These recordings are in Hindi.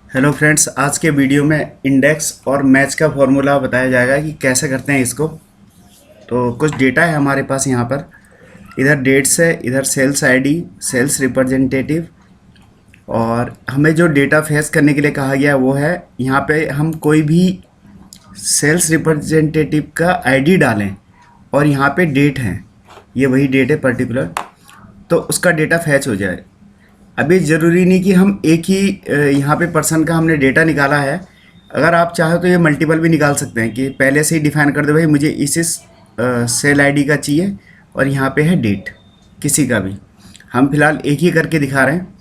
हेलो फ्रेंड्स, आज के वीडियो में इंडेक्स और मैच का फॉर्मूला बताया जाएगा कि कैसे करते हैं इसको। तो कुछ डेटा है हमारे पास यहाँ पर। इधर डेट्स है, इधर सेल्स आईडी, सेल्स रिप्रेजेंटेटिव, और हमें जो डेटा फेच करने के लिए कहा गया है वो है यहाँ पे हम कोई भी सेल्स रिप्रेजेंटेटिव का आईडी डालें और यहाँ पे डेट है, ये वही डेट है पर्टिकुलर, तो उसका डेटा फैच हो जाए। अभी ज़रूरी नहीं कि हम एक ही यहाँ पे पर्सन का हमने डेटा निकाला है। अगर आप चाहो तो ये मल्टीपल भी निकाल सकते हैं कि पहले से ही डिफाइन कर दो भाई मुझे इस सेल आईडी का चाहिए और यहाँ पे है डेट किसी का भी। हम फिलहाल एक ही करके दिखा रहे हैं,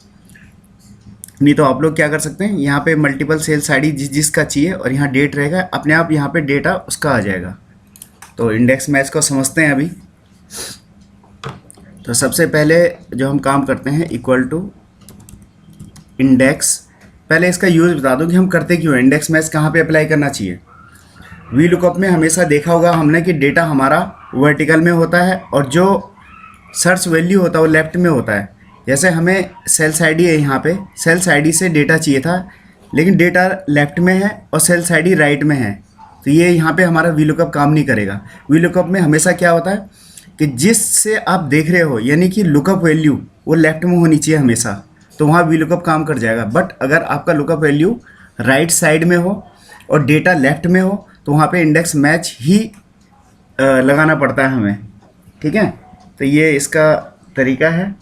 नहीं तो आप लोग क्या कर सकते हैं, यहाँ पे मल्टीपल सेल्स आईडी जिसका चाहिए और यहाँ डेट रहेगा, अपने आप यहाँ पे डेटा उसका आ जाएगा। तो इंडेक्स मैच को समझते हैं अभी। तो सबसे पहले जो हम काम करते हैं इक्वल टू इंडेक्स। पहले इसका यूज़ बता दूं कि हम करते क्यों हैं, इंडेक्स मैच कहाँ पे अप्लाई करना चाहिए। वी लुकअप में हमेशा देखा होगा हमने कि डेटा हमारा वर्टिकल में होता है और जो सर्च वैल्यू होता है वो लेफ्ट में होता है। जैसे हमें सेल्स आईडी है, यहाँ पे सेल्स आईडी से डेटा चाहिए था लेकिन डेटा लेफ्ट में है और सेल्स आईडी राइट में है, तो ये यहाँ पे हमारा वी लुकअप काम नहीं करेगा। वी लुकअप में हमेशा क्या होता है कि जिससे आप देख रहे हो यानी कि लुकअप वैल्यू वो लेफ्ट में होनी चाहिए हमेशा, तो वहाँ वी लुकअप काम कर जाएगा। बट अगर आपका लुकअप वैल्यू राइट साइड में हो और डेटा लेफ्ट में हो तो वहाँ पे इंडेक्स मैच ही लगाना पड़ता है हमें। ठीक है, तो ये इसका तरीका है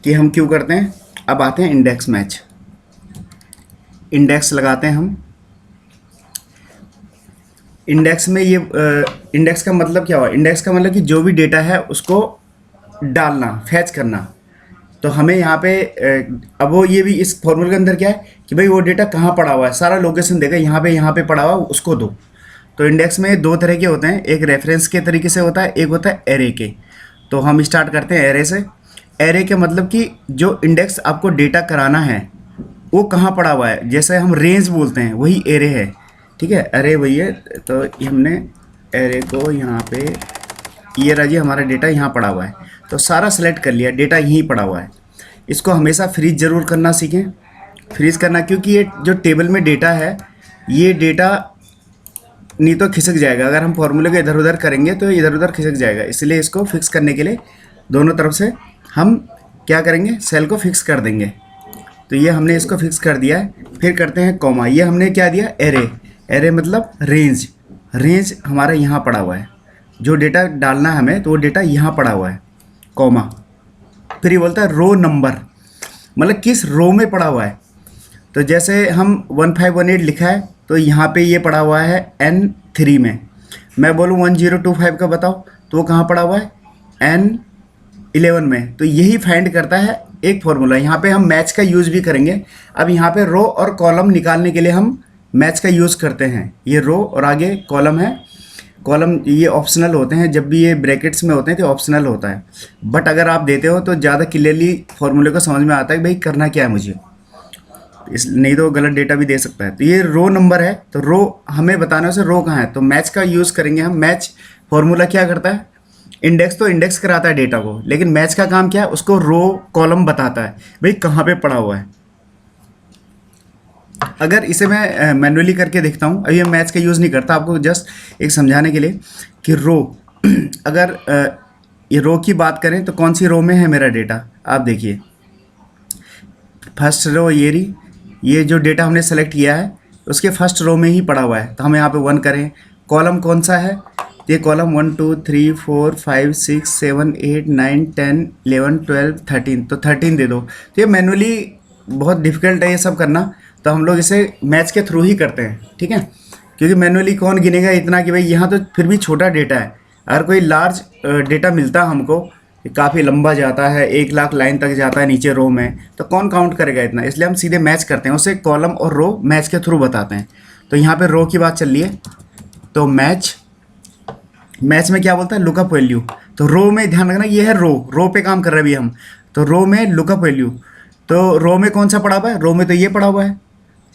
कि हम क्यों करते हैं। अब आते हैं इंडेक्स मैच। इंडेक्स लगाते हैं हम। इंडेक्स में ये इंडेक्स का मतलब क्या हुआ, इंडेक्स का मतलब कि जो भी डेटा है उसको डालना, फैच करना। तो हमें यहाँ पे अब वो ये भी इस फॉर्मूले के अंदर क्या है कि भाई वो डेटा कहाँ पड़ा हुआ है, सारा लोकेशन देगा, यहाँ पे पड़ा हुआ उसको दो। तो इंडेक्स में दो तरह के होते हैं, एक रेफरेंस के तरीके से होता है, एक होता है एरे के। तो हम स्टार्ट करते हैं एरे से। एरे के मतलब कि जो इंडेक्स आपको डेटा कराना है वो कहाँ पड़ा हुआ है, जैसे हम रेंज बोलते हैं वही एरे है। ठीक है, एरे वही है। तो हमने एरे को यहाँ पे, ये रहा जी हमारा डेटा यहाँ पड़ा हुआ है, तो सारा सेलेक्ट कर लिया, डेटा यहीं पड़ा हुआ है। इसको हमेशा फ्रीज ज़रूर करना सीखें। फ्रीज करना क्योंकि ये जो टेबल में डेटा है ये डेटा नहीं तो खिसक जाएगा, अगर हम फॉर्मूले को इधर उधर करेंगे तो इधर उधर खिसक जाएगा। इसलिए इसको फिक्स करने के लिए दोनों तरफ से हम क्या करेंगे, सेल को फिक्स कर देंगे। तो ये हमने इसको फिक्स कर दिया है। फिर करते हैं कॉमा। ये हमने क्या दिया, एरे। एरे मतलब रेंज। रेंज हमारा यहाँ पड़ा हुआ है, जो डेटा डालना है हमें तो वो डेटा यहाँ पड़ा हुआ है, कॉमा। फिर ये बोलता है रो नंबर, मतलब किस रो में पड़ा हुआ है। तो जैसे हम 1518 लिखा है तो यहाँ पे ये पड़ा हुआ है N3 में। मैं बोलूँ 1025 का बताओ तो वो कहाँ पड़ा हुआ है, N11 में। तो यही फाइंड करता है एक फॉर्मूला। यहाँ पे हम मैच का यूज़ भी करेंगे। अब यहाँ पे रो और कॉलम निकालने के लिए हम मैच का यूज़ करते हैं। ये रो और आगे कॉलम है। कॉलम ये ऑप्शनल होते हैं, जब भी ये ब्रैकेट्स में होते हैं तो ऑप्शनल होता है, बट अगर आप देते हो तो ज़्यादा क्लियरली फॉर्मूले को समझ में आता है कि भाई करना क्या है मुझे, इस नहीं तो गलत डेटा भी दे सकता है। तो ये रो नंबर है, तो रो हमें बताना है उसे रो कहाँ है, तो मैच का यूज़ करेंगे हम। मैच फॉर्मूला क्या करता है, इंडेक्स तो इंडेक्स कराता है डेटा को, लेकिन मैच का काम क्या है, उसको रो कॉलम बताता है भाई कहाँ पे पड़ा हुआ है। अगर इसे मैं मैनुअली करके देखता हूँ, अभी मैं मैच का यूज़ नहीं करता, आपको जस्ट एक समझाने के लिए कि रो अगर ये रो की बात करें तो कौन सी रो में है मेरा डेटा, आप देखिए फर्स्ट रो ये रही, ये जो डेटा हमने सेलेक्ट किया है उसके फर्स्ट रो में ही पड़ा हुआ है। तो हम यहाँ पे 1 करें। कॉलम कौन सा है, ये कॉलम 1 2 3 4 5 6 7 8 9 10 11 12 13, तो 13 दे दो। तो ये मैनुअली बहुत डिफिकल्ट है ये सब करना, तो हम लोग इसे मैच के थ्रू ही करते हैं। ठीक है, क्योंकि मैनुअली कौन गिनेगा इतना कि भाई यहाँ तो फिर भी छोटा डेटा है। अगर कोई लार्ज डेटा मिलता है हमको, काफ़ी लंबा जाता है, 1 लाख लाइन तक जाता है नीचे रो में, तो कौन काउंट करेगा इतना। इसलिए हम सीधे मैच करते हैं, उसे कॉलम और रो मैच के थ्रू बताते हैं। तो यहाँ पे रो की बात चल रही है, तो मैच में क्या बोलता है, लुकअप वैल्यू। तो रो में ध्यान रखना ये है रो पे काम कर रहे हैं अभी हम। तो रो में लुकअप वैल्यू, तो रो में कौन सा पड़ा हुआ है, रो में तो ये पड़ा हुआ है।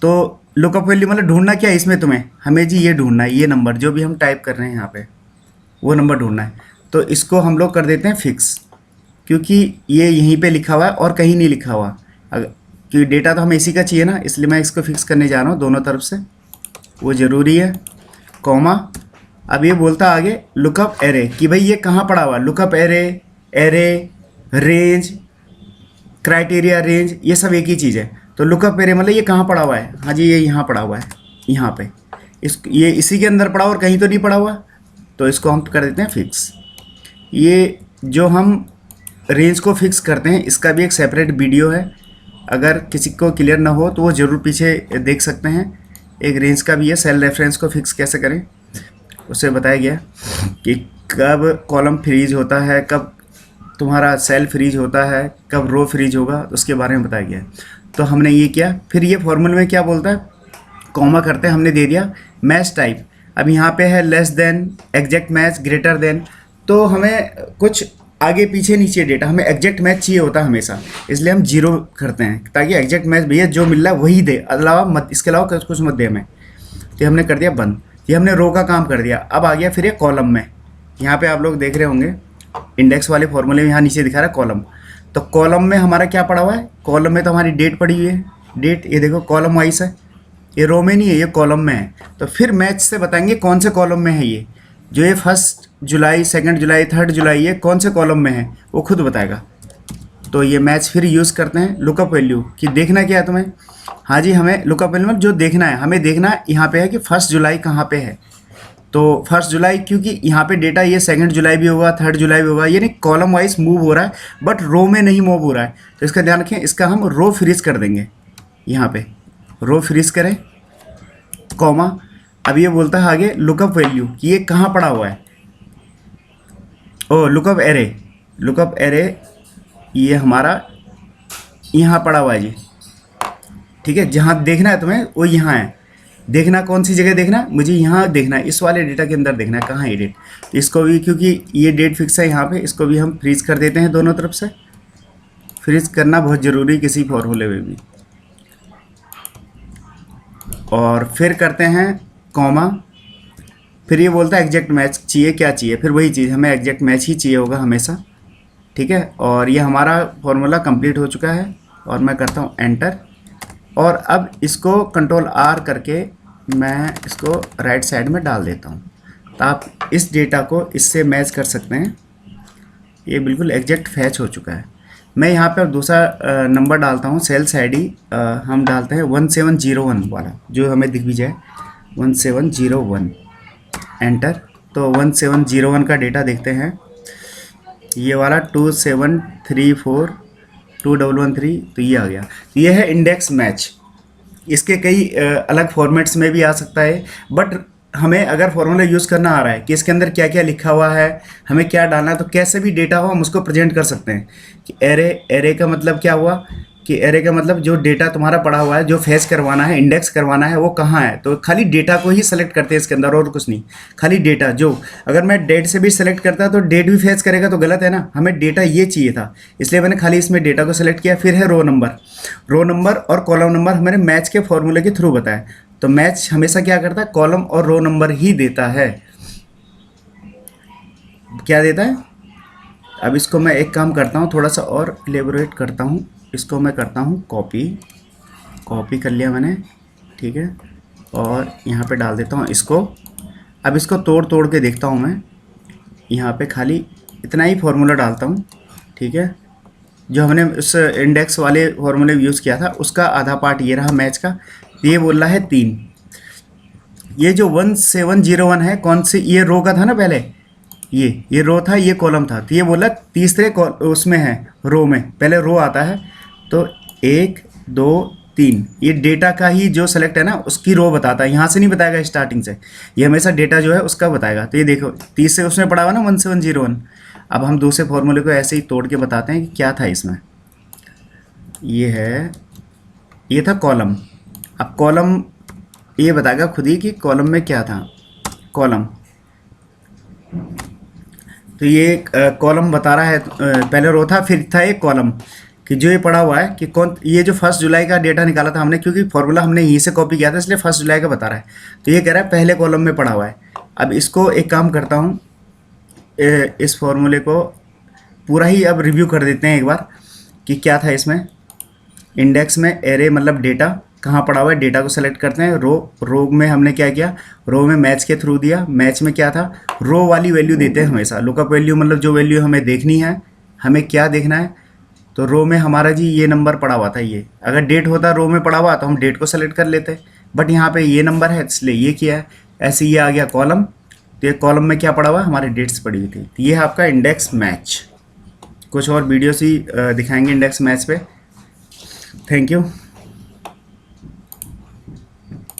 तो लुकअप वैल्यू मतलब ढूंढना क्या है इसमें तुम्हें, हमें जी ये ढूंढना है, ये नंबर जो भी हम टाइप कर रहे हैं यहाँ पे वो नंबर ढूंढना है। तो इसको हम लोग कर देते हैं फिक्स, क्योंकि ये यहीं पे लिखा हुआ है और कहीं नहीं लिखा हुआ। क्योंकि डेटा तो हमें इसी का चाहिए ना, इसलिए मैं इसको फिक्स करने जा रहा हूँ दोनों तरफ से, वो ज़रूरी है। कॉमा, अब ये बोलता आगे लुकअप एरे कि भाई ये कहाँ पड़ा हुआ है। Lookup array, array, range, criteria range, ये सब एक ही चीज़ है। तो लुकअप एरे मतलब ये कहाँ पड़ा हुआ है, हाँ जी ये यहाँ पड़ा हुआ है, यहाँ पे ये इसी के अंदर पड़ा हुआ और कहीं तो नहीं पड़ा हुआ, तो इसको हम कर देते हैं फिक्स। ये जो हम रेंज को फिक्स करते हैं इसका भी एक सेपरेट वीडियो है, अगर किसी को क्लियर ना हो तो वो ज़रूर पीछे देख सकते हैं। एक रेंज का भी है, सेल रेफरेंस को फिक्स कैसे करें उसे बताया गया कि कब कॉलम फ्रीज होता है, कब तुम्हारा सेल फ्रीज होता है, कब रो फ्रीज होगा, उसके बारे में बताया गया है। तो हमने ये किया। फिर ये फॉर्मूले में क्या बोलता है, कॉमा करते हैं, हमने दे दिया मैच टाइप। अब यहाँ पे है less than, exact match, greater than, तो हमें कुछ आगे पीछे नीचे डेटा, हमें एग्जैक्ट मैच चाहिए होता है हमेशा, इसलिए हम 0 करते हैं ताकि एग्जैक्ट मैच भैया जो मिल रहा है वही दे, अलावा मत, इसके अलावा कुछ मत दे हमें। तो हमने कर दिया बंद, ये हमने रो का काम कर दिया। अब आ गया फिर ये कॉलम में, यहाँ पे आप लोग देख रहे होंगे इंडेक्स वाले फॉर्मूले में यहाँ नीचे दिखा रहा है कॉलम। तो कॉलम में हमारा क्या पड़ा हुआ है, कॉलम में तो हमारी डेट पड़ी हुई है, डेट ये देखो कॉलम वाइज है, ये रो में नहीं है, ये कॉलम में है। तो फिर मैच से बताएंगे कौन से कॉलम में है ये, जो ये 1 जुलाई, 2 जुलाई, 3 जुलाई, ये कौन से कॉलम में है वो खुद बताएगा। तो ये मैच फिर यूज़ करते हैं लुकअप वैल्यू कि देखना क्या है तुम्हें, हाँ जी हमें लुकअप वैल्यू में जो देखना है, हमें देखना यहाँ पे है कि 1 जुलाई कहाँ पे है। तो 1 जुलाई क्योंकि यहाँ पे डेटा ये 2 जुलाई भी होगा, 3 जुलाई भी होगा, यानी कॉलम वाइज मूव हो रहा है बट रो में नहीं मूव हो रहा है। तो इसका ध्यान रखें, इसका हम रो फ्रीज कर देंगे, यहाँ पे रो फ्रीज करें कॉमा। अब ये बोलता है आगे लुकअप वैल्यू कि ये कहाँ पड़ा हुआ है, ओ लुकअप एरे, लुकअप एरे ये हमारा यहाँ पड़ा हुआ है जी, ठीक है। जहाँ देखना है तुम्हें वो यहाँ है, देखना कौन सी जगह देखना है, मुझे यहाँ देखना है, इस वाले डेटा के अंदर देखना है, कहाँ है ये डेट। तो इसको भी क्योंकि ये डेट फिक्स है यहाँ पे, इसको भी हम फ्रीज कर देते हैं दोनों तरफ से। फ्रीज करना बहुत ज़रूरी किसी फॉर्मूले में भी। और फिर करते हैं कॉमा, फिर ये बोलता है एग्जैक्ट मैच चाहिए, क्या चाहिए, फिर वही चीज़ हमें एग्जैक्ट मैच ही चाहिए होगा हमेशा, ठीक है। और ये हमारा फॉर्मूला कंप्लीट हो चुका है और मैं करता हूँ एंटर। और अब इसको Ctrl+R करके मैं इसको राइट साइड में डाल देता हूँ, तो आप इस डेटा को इससे मैच कर सकते हैं। ये बिल्कुल एग्जैक्ट फैच हो चुका है। मैं यहाँ पर दूसरा नंबर डालता हूँ, सेल्स ID हम डालते हैं 1701 वाला, जो हमें दिख भी जाए 1701, एंटर। तो 1701 का डेटा देखते हैं, ये वाला 27342113, तो ये आ गया। तो ये है इंडेक्स मैच। इसके कई अलग फॉर्मेट्स में भी आ सकता है, बट हमें अगर फॉर्मूला यूज़ करना आ रहा है कि इसके अंदर क्या क्या लिखा हुआ है, हमें क्या डालना है, तो कैसे भी डेटा हो हम उसको प्रेजेंट कर सकते हैं कि एरे, एरे का मतलब क्या हुआ कि एरे का मतलब जो डेटा तुम्हारा पड़ा हुआ है, जो फेच करवाना है, इंडेक्स करवाना है, वो कहाँ है। तो खाली डेटा को ही सेलेक्ट करते हैं इसके अंदर, और कुछ नहीं, खाली डेटा। जो अगर मैं डेट से भी सेलेक्ट करता तो डेट भी फेच करेगा, तो गलत है ना, हमें डेटा ये चाहिए था, इसलिए मैंने खाली इसमें डेटा को सेलेक्ट किया। फिर है रो नंबर, रो नंबर और कॉलम नंबर हमारे मैच के फॉर्मूले के थ्रू बताया। तो मैच हमेशा क्या करता है, कॉलम और रो नंबर ही देता है, क्या देता है। अब इसको मैं एक काम करता हूँ, थोड़ा सा और एलेबोरेट करता हूँ, इसको मैं करता हूँ कॉपी कर लिया मैंने, ठीक है, और यहाँ पे डाल देता हूँ इसको। अब इसको तोड़ के देखता हूँ मैं, यहाँ पे खाली इतना ही फॉर्मूला डालता हूँ, ठीक है। जो हमने उस इंडेक्स वाले फॉर्मूले यूज़ किया था उसका आधा पार्ट ये रहा मैच का, ये बोल रहा है 3। ये जो 1701 है कौन सी, ये रो का था ना पहले, ये रो था, ये कॉलम था, तो ये बोला तीसरे उसमें है, रो में पहले रो आता है। तो 1 2 3 ये डेटा का ही जो सेलेक्ट है ना उसकी रो बताता है, यहाँ से नहीं बताएगा स्टार्टिंग से, ये हमेशा डेटा जो है उसका बताएगा। तो ये देखो तीसरे उसमें पड़ा हुआ ना 1701। अब हम दूसरे फॉर्मूले को ऐसे ही तोड़ के बताते हैं कि क्या था इसमें। ये है, ये था कॉलम। अब कॉलम ये बताएगा खुद ही कि कॉलम में क्या था, कॉलम। तो ये कॉलम बता रहा है, पहले रो था फिर था एक कॉलम, कि जो ये पड़ा हुआ है कि कौन, ये जो 1 जुलाई का डेटा निकाला था हमने, क्योंकि फॉर्मूला हमने यहीं से कॉपी किया था इसलिए 1 जुलाई का बता रहा है। तो ये कह रहा है पहले कॉलम में पड़ा हुआ है। अब इसको एक काम करता हूँ, इस फॉर्मूले को पूरा ही अब रिव्यू कर देते हैं एक बार कि क्या था इसमें। इंडेक्स में एरे मतलब डेटा कहाँ पड़ा हुआ है, डेटा को सेलेक्ट करते हैं। रो में हमने क्या किया, रो में मैच के थ्रू दिया। मैच में क्या था, रो वाली वैल्यू देते हैं हमेशा। लुकअप वैल्यू मतलब जो वैल्यू हमें देखनी है, हमें क्या देखना है, तो रो में हमारा जी ये नंबर पड़ा हुआ था। ये अगर डेट होता रो में पड़ा हुआ तो हम डेट को सेलेक्ट कर लेते, बट यहाँ पे ये नंबर है इसलिए ये किया है। ऐसे ये आ गया कॉलम, तो ये कॉलम में क्या पड़ा हुआ है, हमारी डेट्स पड़ी हुई थी। तो ये है आपका इंडेक्स मैच। कुछ और वीडियोस ही दिखाएंगे इंडेक्स मैच पे। Thank you.